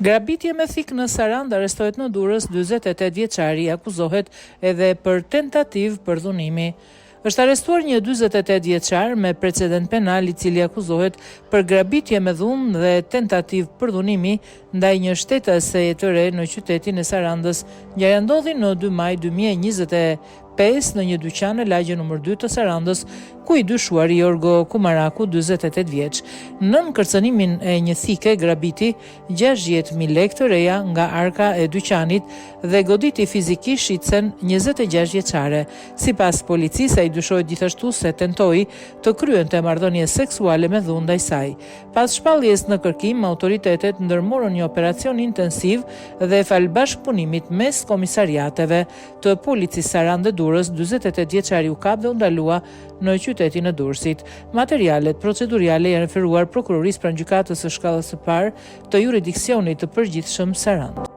Grabitje me thik në Sarandë arrestohet në Durrës 48 vjeçari, akuzohet edhe për tentativë përdhunimi. Është arrestuar një 48 vjeçar me precedent penal i cili akuzohet për grabitje me dhunë dhe tentativë përdhunimi ndaj një shtetëse të re në qytetin e Sarandës. Ngjarja ndodhi në 2 maj 2025 në një dyqan në lagje nr. 2 të Sarandës, ku i dyshuari Jorgo Kumaraku, 48 vjeç, nën kërcënimin e një thike grabiti 60.000 lekë të reja nga arka e dyqanit dhe goditi fizikisht shitsen 26 vjeçare. Sipas policisë, ai dyshohet gjithashtu se tentoi të kryente marrëdhënie seksuale me dhunë ndaj saj. Pas shpalljes në kërkim, autoritetet ndërmorën një operacion intensiv dhe fal bashkëpunimit mes komisariateve të policisë Sarandë dhe Durrës, 48 vjeçari u kap dhe u ndalua në qytetin e Durrësit. Materialet procedurale janë referuar prokurorisë pranë gjykatës së shkallës së parë të jurisdiksionit të përgjithshëm Sarandë.